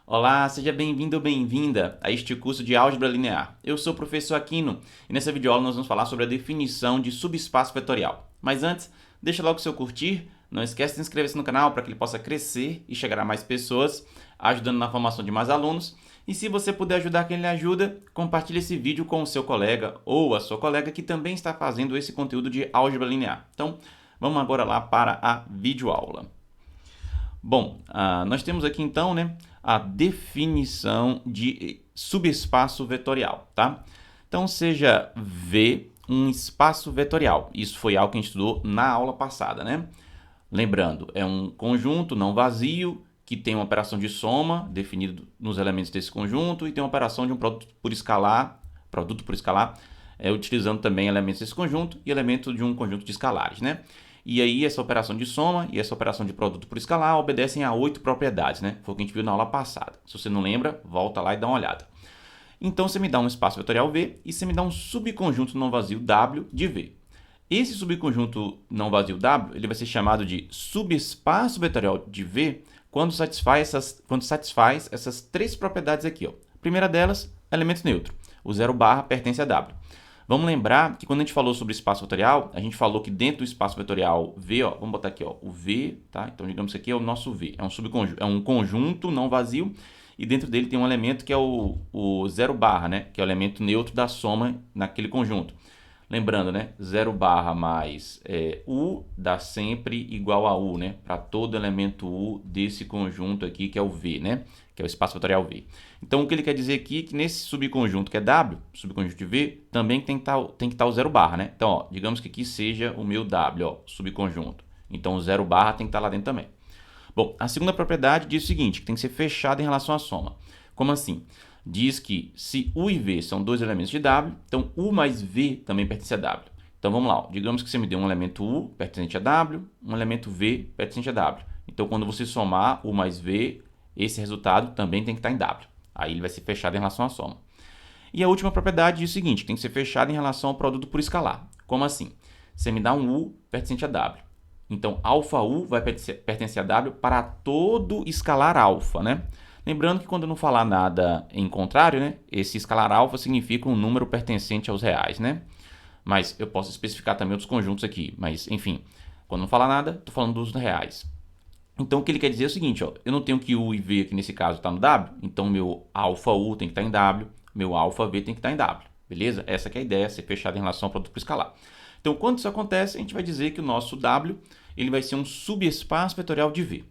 Olá, seja bem-vindo ou bem-vinda a este curso de Álgebra Linear. Eu sou o professor Aquino e nessa videoaula nós vamos falar sobre a definição de subespaço vetorial. Mas antes, deixa logo o seu curtir, não esquece de inscrever-se no canal para que ele possa crescer e chegar a mais pessoas, ajudando na formação de mais alunos. E se você puder ajudar quem lhe ajuda, compartilhe esse vídeo com o seu colega ou a sua colega que também está fazendo esse conteúdo de Álgebra Linear. Então, vamos agora lá para a videoaula. Bom, nós temos aqui então, a definição de subespaço vetorial, tá? Então, seja V um espaço vetorial. Isso foi algo que a gente estudou na aula passada, né? Lembrando, é um conjunto não vazio que tem uma operação de soma definida nos elementos desse conjunto e tem uma operação de um produto por escalar, utilizando também elementos desse conjunto e elementos de um conjunto de escalares, né? E aí essa operação de soma e essa operação de produto por escalar obedecem a 8 propriedades, né? Foi o que a gente viu na aula passada. Se você não lembra, volta lá e dá uma olhada. Então você me dá um espaço vetorial V e você me dá um subconjunto não vazio W de V. Esse subconjunto não vazio W ele vai ser chamado de subespaço vetorial de V quando satisfaz essas três propriedades aqui. Ó. A primeira delas, elemento neutro. O 0 barra pertence a W. Vamos lembrar que quando a gente falou sobre espaço vetorial, a gente falou que dentro do espaço vetorial V, ó, vamos botar aqui ó, o V, tá? Então digamos que aqui é o nosso V, é um conjunto não vazio e dentro dele tem um elemento que é o 0 barra, né? Que é o elemento neutro da soma naquele conjunto. Lembrando, né? 0 barra mais U dá sempre igual a U, né? Para todo elemento U desse conjunto aqui que é o V, né? Que é o espaço vetorial V. Então, o que ele quer dizer aqui é que nesse subconjunto que é W, subconjunto de V, também tem que estar o 0 barra, né? Então, ó, digamos que aqui seja o meu W, ó, subconjunto. Então, o 0 barra tem que estar lá dentro também. Bom, a segunda propriedade diz o seguinte, que tem que ser fechado em relação à soma. Como assim? Diz que se U e V são dois elementos de W, então U mais V também pertence a W. Então, vamos lá. Ó. Digamos que você me deu um elemento U pertencente a W, um elemento V pertencente a W. Então, quando você somar U mais V, esse resultado também tem que estar em W. Aí ele vai ser fechado em relação à soma. E a última propriedade diz o seguinte, que tem que ser fechado em relação ao produto por escalar. Como assim? Você me dá um U pertencente a W. Então, alfa U vai pertencer a W para todo escalar alfa, né? Lembrando que quando eu não falar nada em contrário, né? Esse escalar alfa significa um número pertencente aos reais, né? Mas eu posso especificar também outros conjuntos aqui. Mas, enfim, quando não falar nada, estou falando dos reais. Então, o que ele quer dizer é o seguinte, ó, eu não tenho que U e V aqui nesse caso está no W, então meu alfa U tem que estar em W, meu alfa V tem que estar em W, beleza? Essa que é a ideia, ser fechado em relação ao produto por escalar. Então, quando isso acontece, a gente vai dizer que o nosso W ele vai ser um subespaço vetorial de V.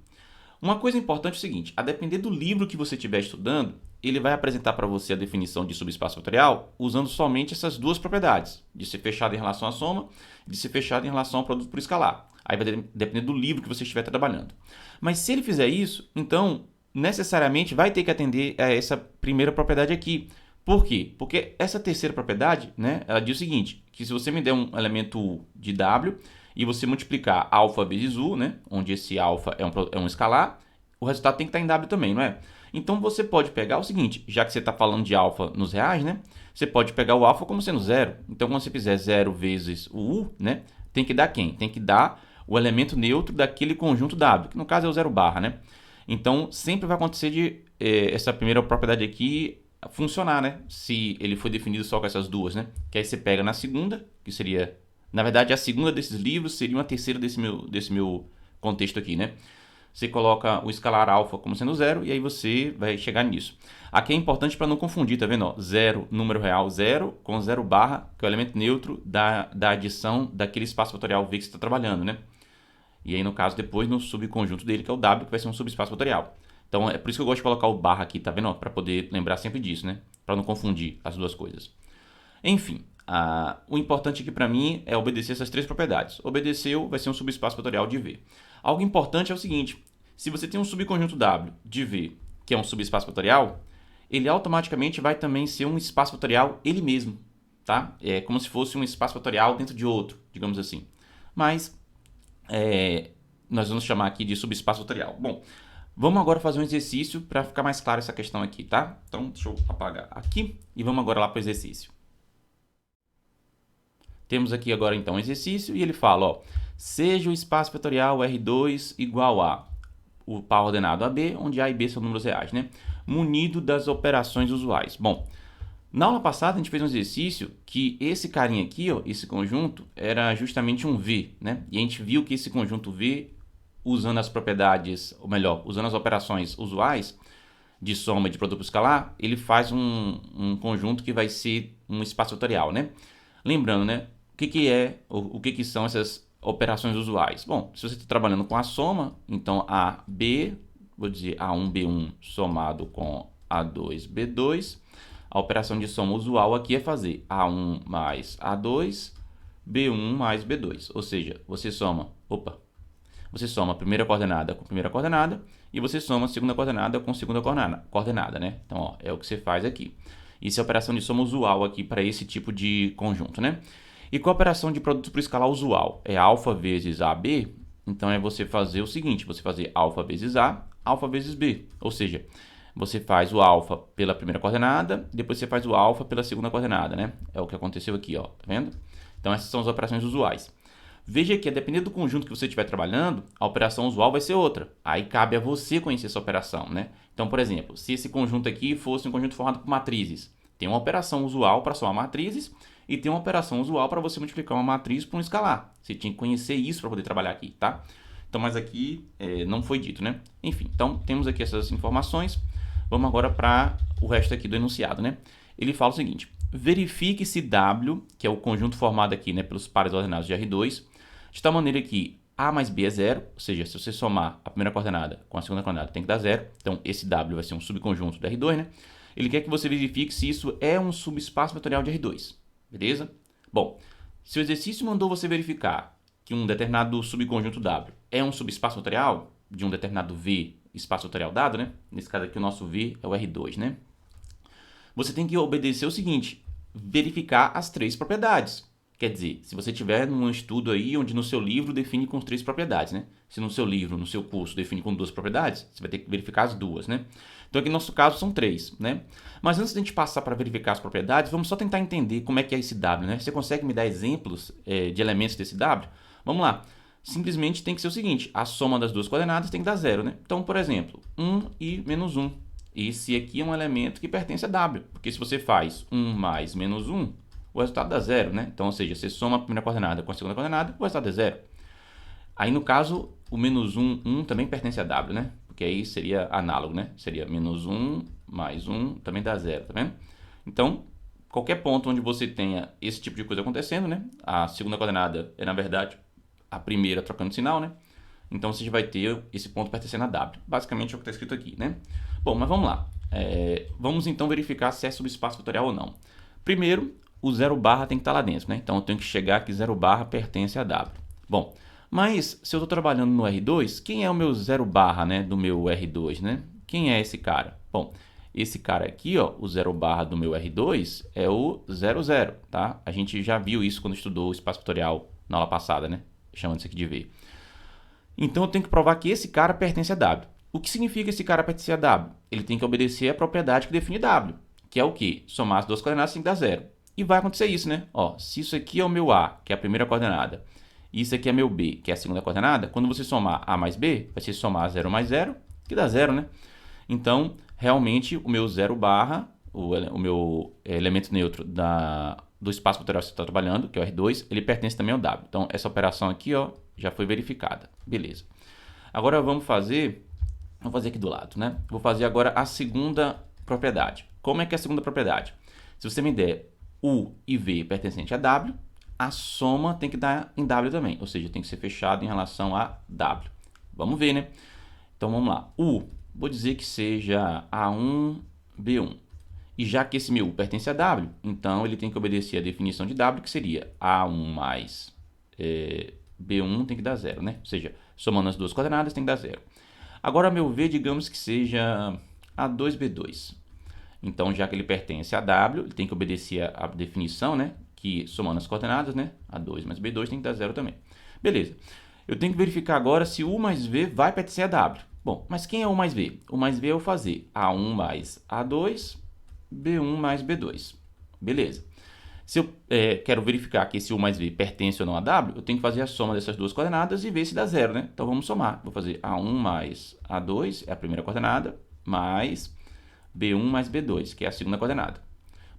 Uma coisa importante é o seguinte, a depender do livro que você estiver estudando, ele vai apresentar para você a definição de subespaço vetorial usando somente essas duas propriedades, de ser fechado em relação à soma e de ser fechado em relação ao produto por escalar. Aí vai depender do livro que você estiver trabalhando. Mas se ele fizer isso, então necessariamente vai ter que atender a essa primeira propriedade aqui. Por quê? Porque essa terceira propriedade, né, ela diz o seguinte, que se você me der um elemento U de W e você multiplicar alfa vezes U, né, onde esse alfa é um escalar, o resultado tem que estar em W também, não é? Então você pode pegar o seguinte, já que você está falando de alfa nos reais, né, você pode pegar o alfa como sendo zero. Então quando você fizer 0 vezes o U, né, tem que dar quem? Tem que dar o elemento neutro daquele conjunto W, que no caso é o 0 barra, né? Então sempre vai acontecer de essa primeira propriedade aqui funcionar, né? Se ele for definido só com essas duas, né? Que aí você pega na segunda, que seria... Na verdade, a segunda desses livros seria uma terceira desse meu contexto aqui, né? Você coloca o escalar alfa como sendo zero e aí você vai chegar nisso. Aqui é importante para não confundir, tá vendo? Ó, zero, número real, zero, com 0 barra, que é o elemento neutro da adição daquele espaço vetorial V que você está trabalhando, né? E aí, no caso, depois no subconjunto dele, que é o W, que vai ser um subespaço vetorial. Então, é por isso que eu gosto de colocar o barra aqui, tá vendo? Para poder lembrar sempre disso, né? Para não confundir as duas coisas. Enfim, o importante aqui para mim é obedecer essas três propriedades. Obedeceu, vai ser um subespaço vetorial de V. Algo importante é o seguinte, se você tem um subconjunto W de V, que é um subespaço vetorial, ele automaticamente vai também ser um espaço vetorial ele mesmo, tá? É como se fosse um espaço vetorial dentro de outro, digamos assim. Mas nós vamos chamar aqui de subespaço vetorial. Bom, vamos agora fazer um exercício para ficar mais claro essa questão aqui, tá? Então, deixa eu apagar aqui e vamos agora lá para o exercício. Temos aqui agora então um exercício e ele fala, ó, seja o espaço vetorial R2 igual a o par ordenado AB, onde A e B são números reais, né? Munido das operações usuais. Bom, na aula passada a gente fez um exercício que esse carinha aqui, ó, esse conjunto, era justamente um V, né? E a gente viu que esse conjunto V, usando as propriedades, ou melhor, usando as operações usuais de soma e de produto escalar, ele faz um conjunto que vai ser um espaço vetorial, né? Lembrando, né? O que são essas operações usuais? Bom, se você está trabalhando com a soma, então AB, vou dizer A1, B1 somado com A2, B2, a operação de soma usual aqui é fazer A1 mais A2, B1 mais B2, ou seja, você soma a primeira coordenada com a primeira coordenada e você soma a segunda coordenada com a segunda coordenada, né? Então, ó, é o que você faz aqui. Isso é a operação de soma usual aqui para esse tipo de conjunto, né? E qual a operação de produto por escalar usual? É alfa vezes AB, então é você fazer o seguinte, você fazer alfa vezes A, alfa vezes B, ou seja, você faz o alfa pela primeira coordenada, depois você faz o alfa pela segunda coordenada, né? É o que aconteceu aqui, ó, tá vendo? Então essas são as operações usuais. Veja que, dependendo do conjunto que você estiver trabalhando, a operação usual vai ser outra. Aí cabe a você conhecer essa operação, né? Então, por exemplo, se esse conjunto aqui fosse um conjunto formado por matrizes, tem uma operação usual para somar matrizes e tem uma operação usual para você multiplicar uma matriz por um escalar. Você tinha que conhecer isso para poder trabalhar aqui, tá? Então, mas aqui não foi dito, né? Enfim, então temos aqui essas informações. Vamos agora para o resto aqui do enunciado, né? Ele fala o seguinte: verifique se W, que é o conjunto formado aqui, né, pelos pares ordenados de R2, de tal maneira que A mais B é zero, ou seja, se você somar a primeira coordenada com a segunda coordenada tem que dar zero, então esse W vai ser um subconjunto do R2, né? Ele quer que você verifique se isso é um subespaço vetorial de R2, beleza? Bom, se o exercício mandou você verificar que um determinado subconjunto W é um subespaço vetorial de um determinado V espaço vetorial dado, né? Nesse caso aqui o nosso V é o R2, né? Você tem que obedecer o seguinte, verificar as três propriedades. Quer dizer, se você tiver num estudo aí onde no seu livro define com 3 propriedades, né? Se no seu livro, no seu curso, define com 2 propriedades, você vai ter que verificar as duas, né? Então aqui no nosso caso são 3, né? Mas antes de a gente passar para verificar as propriedades, vamos só tentar entender como é que é esse W, né? Você consegue me dar exemplos de elementos desse W? Vamos lá. Simplesmente tem que ser o seguinte, a soma das duas coordenadas tem que dar zero, né? Então, por exemplo, 1 e menos 1. Esse aqui é um elemento que pertence a W, porque se você faz 1 mais menos 1, o resultado dá zero, né? Então, ou seja, você soma a primeira coordenada com a segunda coordenada, o resultado é zero. Aí, no caso, o menos 1, 1 também pertence a W, né? Porque aí seria análogo, né? Seria menos 1 mais 1 também dá zero, tá vendo? Então, qualquer ponto onde você tenha esse tipo de coisa acontecendo, né? A segunda coordenada é, na verdade, a primeira trocando de sinal, né? Então, você vai ter esse ponto pertencendo a W. Basicamente, é o que está escrito aqui, né? Bom, mas vamos lá. Vamos, então, verificar se é subespaço vetorial ou não. Primeiro, o zero barra tem que estar lá dentro, né? Então eu tenho que chegar que zero barra pertence a W. Bom, mas se eu estou trabalhando no R2, quem é o meu zero barra, né, do meu R2, né? Quem é esse cara? Bom, esse cara aqui, ó, o zero barra do meu R2 é o 0, 0, tá? A gente já viu isso quando estudou o espaço vetorial na aula passada, né? Chamando isso aqui de V. Então eu tenho que provar que esse cara pertence a W. O que significa esse cara pertencer a W? Ele tem que obedecer a propriedade que define W, que é o quê? Somar as duas coordenadas tem que dar zero. E vai acontecer isso, né? Ó, se isso aqui é o meu A, que é a primeira coordenada, e isso aqui é meu B, que é a segunda coordenada, quando você somar A mais B, vai ser somar 0 mais 0, que dá 0, né? Então, realmente, o meu zero barra, o meu elemento neutro do espaço vetorial que você está trabalhando, que é o R2, ele pertence também ao W. Então, essa operação aqui, ó, já foi verificada. Beleza. Agora, vamos fazer aqui do lado, né? Vou fazer agora a segunda propriedade. Como é que é a segunda propriedade? Se você me der U e V pertencente a W, a soma tem que dar em W também, ou seja, tem que ser fechado em relação a W. Vamos ver, né? Então, vamos lá. U, vou dizer que seja A1, B1. E já que esse meu U pertence a W, então ele tem que obedecer a definição de W, que seria A1 mais B1 tem que dar zero, né? Ou seja, somando as duas coordenadas tem que dar zero. Agora, meu V, digamos que seja A2, B2. Então, já que ele pertence a W, ele tem que obedecer a definição, né? Que somando as coordenadas, né? A2 mais B2 tem que dar zero também. Beleza. Eu tenho que verificar agora se U mais V vai pertencer a W. Bom, mas quem é U mais V? U mais V é eu fazer A1 mais A2, B1 mais B2. Beleza. Se eu quero verificar que esse U mais V pertence ou não a W, eu tenho que fazer a soma dessas duas coordenadas e ver se dá zero, né? Então vamos somar. Vou fazer A1 mais A2, é a primeira coordenada, mais B1 mais B2, que é a segunda coordenada.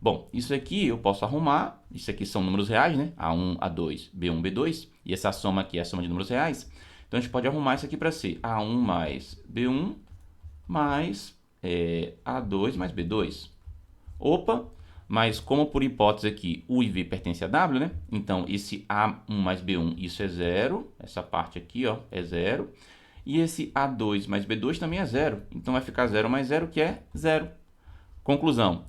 Bom, isso aqui eu posso arrumar, isso aqui são números reais, né? A1, A2, B1, B2, e essa soma aqui é a soma de números reais. Então a gente pode arrumar isso aqui para ser A1 mais B1 mais A2 mais B2. Opa! Mas como por hipótese aqui U e V pertence a W, né? Então esse A1 mais B1, isso é zero. Essa parte aqui, ó, é zero. E esse A2 mais B2 também é zero. Então vai ficar 0 mais 0, que é 0. Conclusão.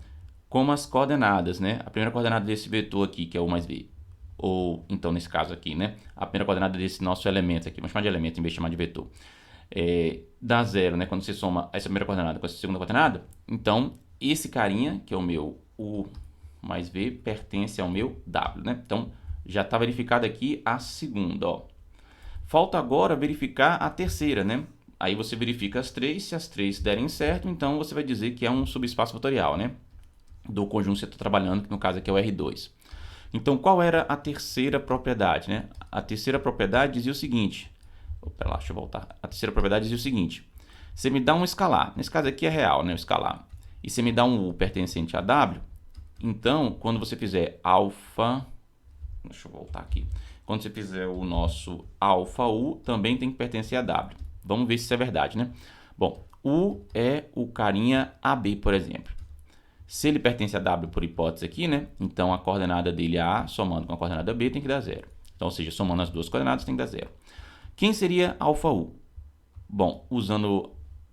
Como as coordenadas, né? A primeira coordenada desse vetor aqui, que é U mais V. Ou, então, nesse caso aqui, né? A primeira coordenada desse nosso elemento aqui, vamos chamar de elemento em vez de chamar de vetor. Dá zero, né? Quando você soma essa primeira coordenada com essa segunda coordenada. Então, esse carinha, que é o meu U mais V, pertence ao meu W, né? Então, já está verificada aqui a segunda, ó. Falta agora verificar a terceira, né? Aí você verifica as três, se as três derem certo, então você vai dizer que é um subespaço vetorial, né? Do conjunto que você está trabalhando, que no caso aqui é o R2. Então, qual era a terceira propriedade, né? A terceira propriedade dizia o seguinte... Opa, lá, deixa eu voltar. A terceira propriedade dizia o seguinte. Você me dá um escalar. Nesse caso aqui é real, né? O escalar. E você me dá um U pertencente a W. Então, quando você fizer alfa... Deixa eu voltar aqui. Quando você fizer o nosso alfa U, também tem que pertencer a W. Vamos ver se isso é verdade, né? Bom, U é o carinha AB, por exemplo. Se ele pertence a W por hipótese aqui, né? Então, a coordenada dele A, somando com a coordenada B, tem que dar zero. Então, ou seja, somando as duas coordenadas, tem que dar zero. Quem seria alfa U? Bom, usando...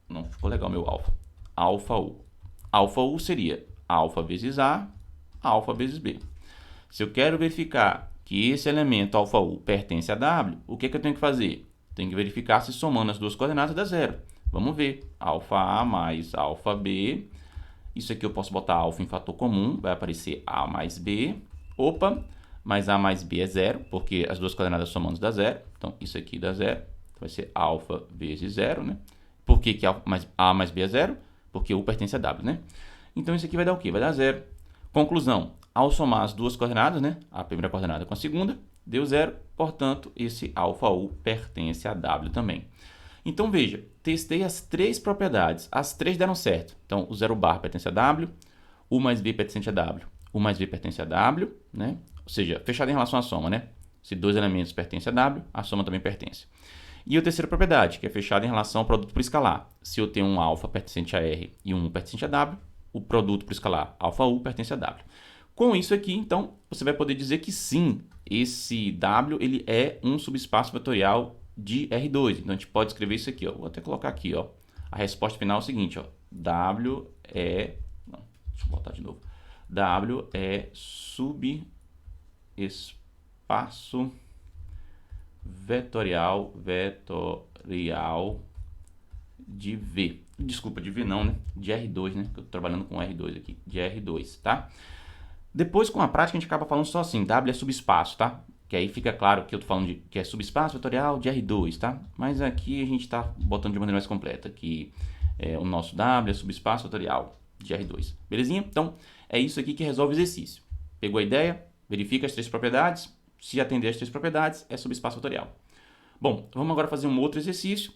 Não ficou legal meu alfa. Alfa U. Alfa U seria alfa vezes A, alfa vezes B. Se eu quero verificar que esse elemento alfa U pertence a W, o que eu tenho que fazer? Tenho que verificar se somando as duas coordenadas dá zero. Vamos ver. Alfa A mais alfa B. Isso aqui eu posso botar alfa em fator comum. Vai aparecer A mais B. Opa! Mas A mais B é zero, porque as duas coordenadas somando dá zero. Então, isso aqui dá zero. Vai ser alfa vezes zero, né? Por que A mais B é zero? Porque U pertence a W, né? Então, isso aqui vai dar o quê? Vai dar zero. Conclusão. Ao somar as duas coordenadas, né? A primeira coordenada com a segunda, deu zero. Portanto, esse alfa U pertence a W também. Então, veja. Testei as três propriedades. As três deram certo. Então, o zero bar pertence a W. U mais B pertence a W. U mais V pertence a W, né? Ou seja, fechado em relação à soma, né? Se dois elementos pertencem a W, a soma também pertence. E a terceira propriedade, que é fechada em relação ao produto por escalar. Se eu tenho um alfa pertencente a R e um U pertencente a W, o produto por escalar alfa U pertence a W. Com isso aqui, então, você vai poder dizer que sim, esse W ele é um subespaço vetorial de R2. Então, a gente pode escrever isso aqui, ó. Vou até colocar aqui, ó. A resposta final é o seguinte, ó. W é... Não, deixa eu botar de novo. W é subespaço vetorial de V. Desculpa, de V não, né? De R2, né? Eu tô trabalhando com R2 aqui. De R2, tá? Depois, com a prática, a gente acaba falando só assim. W é subespaço, tá? Que aí fica claro que eu tô falando que é subespaço vetorial de R2, tá? Mas aqui a gente tá botando de maneira mais completa. Que o nosso W é subespaço vetorial de R2. Belezinha? Então, é isso aqui que resolve o exercício. Pegou a ideia? Verifica as três propriedades. Se atender as três propriedades, é subespaço vetorial. Bom, vamos agora fazer um outro exercício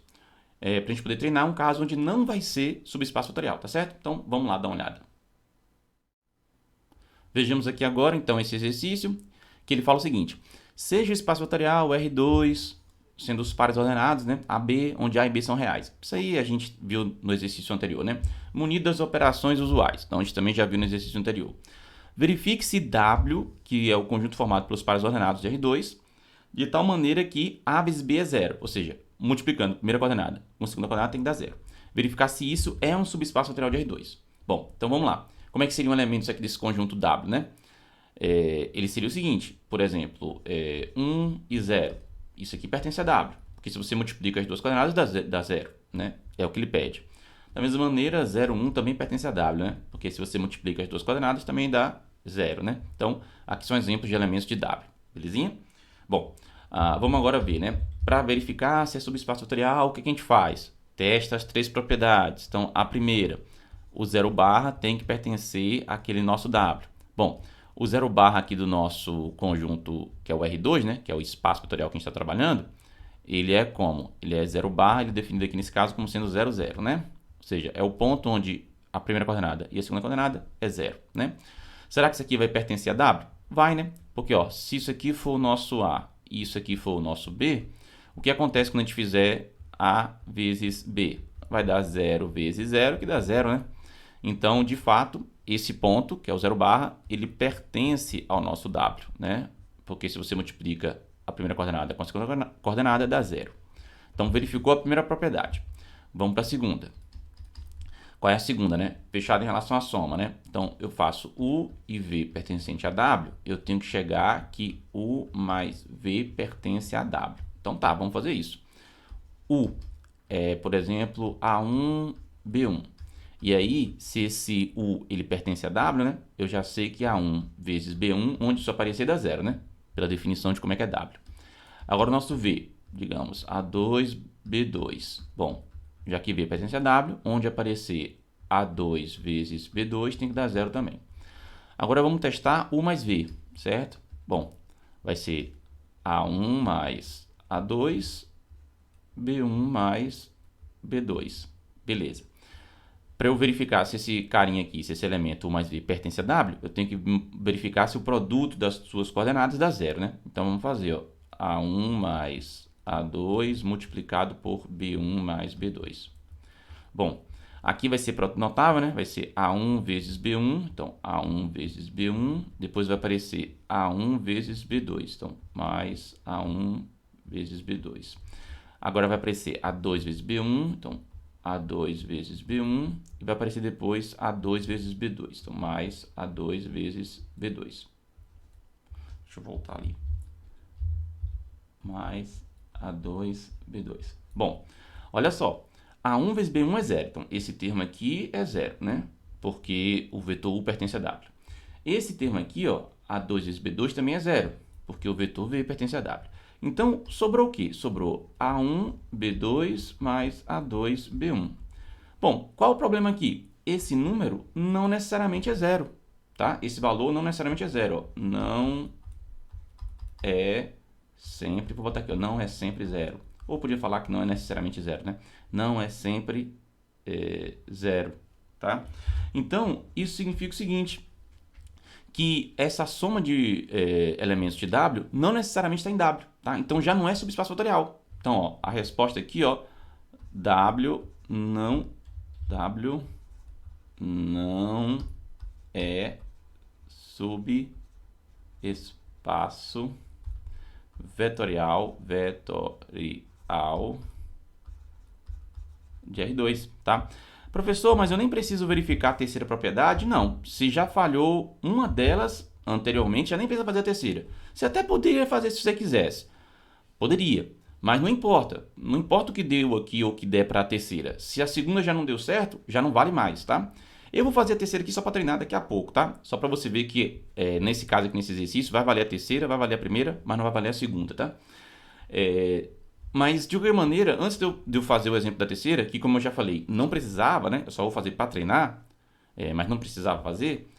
para a gente poder treinar um caso onde não vai ser subespaço vetorial, tá certo? Então, vamos lá dar uma olhada. Vejamos aqui agora, então, esse exercício, que ele fala o seguinte. Seja o espaço vetorial R2, sendo os pares ordenados, né? AB, onde A e B são reais. Isso aí a gente viu no exercício anterior, né? Munido das operações usuais. Então, a gente também já viu no exercício anterior. Verifique se W, que é o conjunto formado pelos pares ordenados de R2, de tal maneira que A vezes B é zero. Ou seja, multiplicando a primeira coordenada com a segunda coordenada tem que dar zero. Verificar se isso é um subespaço vetorial de R2. Bom, então vamos lá. Como é que seriam elementos aqui desse conjunto W, né? Ele seria o seguinte, por exemplo, 1 e 0. Isso aqui pertence a W, porque se você multiplica as duas coordenadas dá zero, né? É o que ele pede. Da mesma maneira, 0, 1 também pertence a W, né? Porque se você multiplica as duas coordenadas também dá zero, né? Então, aqui são exemplos de elementos de W, belezinha? Bom, vamos agora ver, né? Para verificar se é subespaço vetorial, o que a gente faz? Testa as três propriedades. Então, a primeira, o zero barra tem que pertencer àquele nosso W. Bom, O zero barra aqui do nosso conjunto, que é o R2, né? Que é o espaço vetorial que a gente está trabalhando, ele é como? Ele é zero barra, ele é definido aqui nesse caso como sendo 0, 0, né? Ou seja, é o ponto onde a primeira coordenada e a segunda coordenada é 0, né? Será que isso aqui vai pertencer a W? Vai, né? Porque, ó, se isso aqui for o nosso A e isso aqui for o nosso B, o que acontece quando a gente fizer A vezes B? Vai dar 0 vezes 0, que dá 0, né? Então, de fato, esse ponto, que é o zero barra, ele pertence ao nosso W, né? Porque se você multiplica a primeira coordenada com a segunda coordenada, dá 0. Então, verificou a primeira propriedade. Vamos para a segunda. Qual é a segunda, né? Fechado em relação à soma, né? Então, eu faço U e V pertencente a W, eu tenho que chegar que U mais V pertence a W. Então, tá, vamos fazer isso. U é, por exemplo, A1, B1. E aí, se esse U ele pertence a W, né? Eu já sei que A1 vezes B1, onde isso aparecer, dá 0, né? Pela definição de como é que é W. Agora, o nosso V, digamos, A2, B2. Bom, já que V pertence a W, onde aparecer A2 vezes B2 tem que dar 0 também. Agora vamos testar U mais V, certo? Bom, vai ser A1 mais A2, B1 mais B2. Beleza. Para eu verificar se esse carinha aqui, se esse elemento U mais V pertence a W, eu tenho que verificar se o produto das suas coordenadas dá 0, né? Então vamos fazer, ó, A1 mais A2 multiplicado por B1 mais B2. Bom, aqui vai ser produto notável, né? Vai ser A1 vezes B1, então A1 vezes B1, depois vai aparecer A1 vezes B2, então mais A1 vezes B2. Agora vai aparecer A2 vezes B1, então A2 vezes B1, e vai aparecer depois A2 vezes B2, então mais A2 vezes B2. Deixa eu voltar ali. Mais A2, B2. Bom, olha só, A1 vezes B1 é 0, então esse termo aqui é 0, né? Porque o vetor U pertence a W. Esse termo aqui, ó, A2 vezes B2 também é 0, porque o vetor V pertence a W. Então, sobrou o quê? Sobrou A1, B2 mais A2, B1. Bom, qual o problema aqui? Esse número não necessariamente é 0, tá? Esse valor não necessariamente é 0, ó. Não é sempre, vou botar aqui, ó, não é sempre 0. Ou podia falar que não é necessariamente 0, né? Não é sempre 0, tá? Então, isso significa o seguinte, que essa soma de elementos de W não necessariamente está em W, tá? Então já não é subespaço vetorial. Então, ó, a resposta aqui, ó, W não é subespaço vetorial de R2, tá? Professor, mas eu nem preciso verificar a terceira propriedade? Não. Se já falhou uma delas anteriormente, já nem precisa fazer a terceira. Você até poderia fazer se você quisesse. Poderia. Mas não importa. Não importa o que deu aqui ou o que der para a terceira. Se a segunda já não deu certo, já não vale mais, tá? Eu vou fazer a terceira aqui só para treinar daqui a pouco, tá? Só para você ver que, nesse caso aqui, nesse exercício, vai valer a terceira, vai valer a primeira, mas não vai valer a segunda, tá? Mas, de qualquer maneira, antes de eu fazer o exemplo da terceira, que como eu já falei, não precisava, né? Eu só vou fazer para treinar, mas não precisava fazer.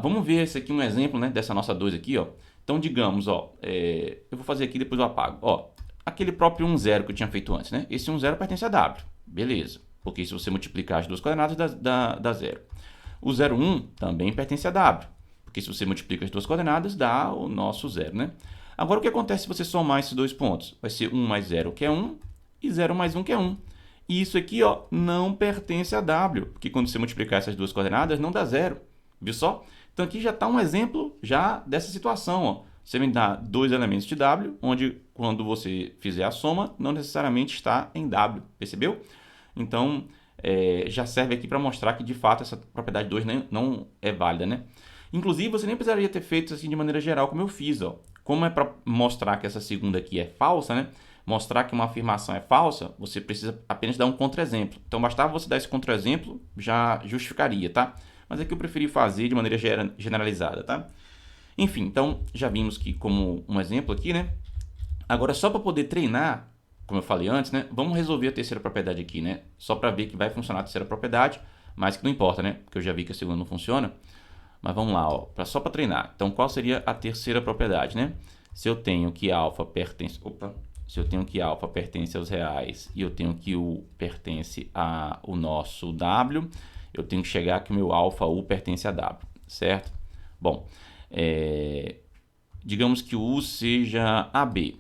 Vamos ver esse aqui, um exemplo, né, dessa nossa 2 aqui, ó. Então, digamos, ó, eu vou fazer aqui, depois eu apago. Ó, aquele próprio 1, 0 que eu tinha feito antes, né? Esse 1, 0 pertence a W, beleza. Porque se você multiplicar as duas coordenadas, dá 0. O 0, 1 também pertence a W, porque se você multiplica as duas coordenadas, dá o nosso 0, né? Agora, o que acontece se você somar esses dois pontos? Vai ser 1 mais 0, que é 1, e 0 mais 1, que é 1. E isso aqui, ó, não pertence a W, porque quando você multiplicar essas duas coordenadas, não dá 0. Viu só? Então, aqui já está um exemplo já dessa situação, ó. Você me dá dois elementos de W, onde, quando você fizer a soma, não necessariamente está em W. Percebeu? Então, já serve aqui para mostrar que, de fato, essa propriedade 2 não é válida, né? Inclusive, você nem precisaria ter feito assim de maneira geral, como eu fiz, ó. Como é para mostrar que essa segunda aqui é falsa, né? Mostrar que uma afirmação é falsa, você precisa apenas dar um contra-exemplo. Então, bastava você dar esse contra-exemplo, já justificaria, tá? Mas aqui eu preferi fazer de maneira generalizada, tá? Enfim, então, já vimos que como um exemplo aqui, né? Agora, só para poder treinar, como eu falei antes, né? Vamos resolver a terceira propriedade aqui, né? Só para ver que vai funcionar a terceira propriedade, mas que não importa, né? Porque eu já vi que a segunda não funciona. Mas vamos lá, ó, só para treinar. Então, qual seria a terceira propriedade, né? Se eu tenho que alfa pertence... Se eu tenho que alfa pertence aos reais e eu tenho que U pertence ao nosso W, eu tenho que chegar que o meu alfa U pertence a W, certo? Bom, digamos que o U seja AB.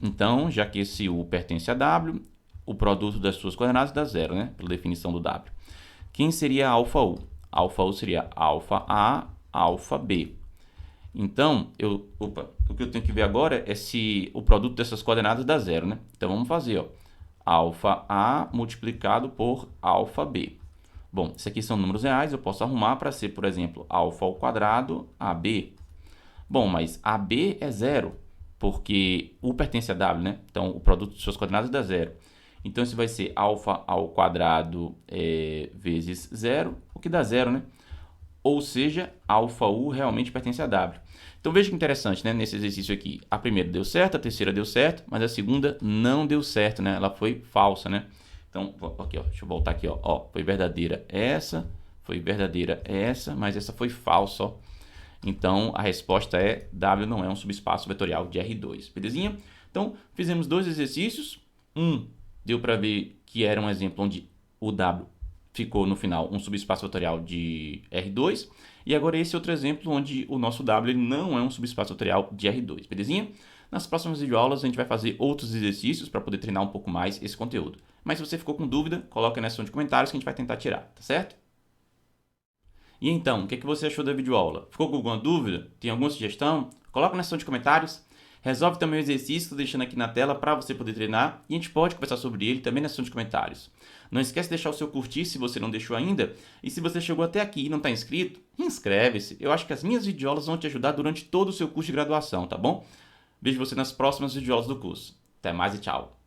Então, já que esse U pertence a W, o produto das suas coordenadas dá zero, né? Pela definição do W. Quem seria alfa U? Alfa U seria alfa A, alfa B. Então, o que eu tenho que ver agora é se o produto dessas coordenadas dá zero, né? Então, vamos fazer, ó, alfa A multiplicado por alfa B. Bom, isso aqui são números reais, eu posso arrumar para ser, por exemplo, alfa ao quadrado AB. Bom, mas AB é zero, porque U pertence a W, né? Então, o produto de suas coordenadas dá zero. Então, isso vai ser alfa ao quadrado vezes zero, o que dá zero, né? Ou seja, alfa U realmente pertence a W. Então veja que interessante, né? Nesse exercício aqui, a primeira deu certo, a terceira deu certo, mas a segunda não deu certo, né? Ela foi falsa, né? Então, aqui, ó, deixa eu voltar aqui, ó, foi verdadeira essa, mas essa foi falsa, ó. Então, a resposta é W não é um subespaço vetorial de R2, belezinha? Então, fizemos dois exercícios. Deu para ver que era um exemplo onde o W ficou no final um subespaço vetorial de R2. E agora esse outro exemplo onde o nosso W não é um subespaço vetorial de R2, belezinha? Nas próximas videoaulas a gente vai fazer outros exercícios para poder treinar um pouco mais esse conteúdo. Mas se você ficou com dúvida, coloca aí na seção de comentários que a gente vai tentar tirar, tá certo? E então, o que você achou da videoaula? Ficou com alguma dúvida? Tem alguma sugestão? Coloca na seção de comentários. Resolve também o exercício que estou deixando aqui na tela para você poder treinar e a gente pode conversar sobre ele também na seção de comentários. Não esquece de deixar o seu curtir se você não deixou ainda. E se você chegou até aqui e não está inscrito, inscreve-se. Eu acho que as minhas videoaulas vão te ajudar durante todo o seu curso de graduação, tá bom? Vejo você nas próximas videoaulas do curso. Até mais e tchau!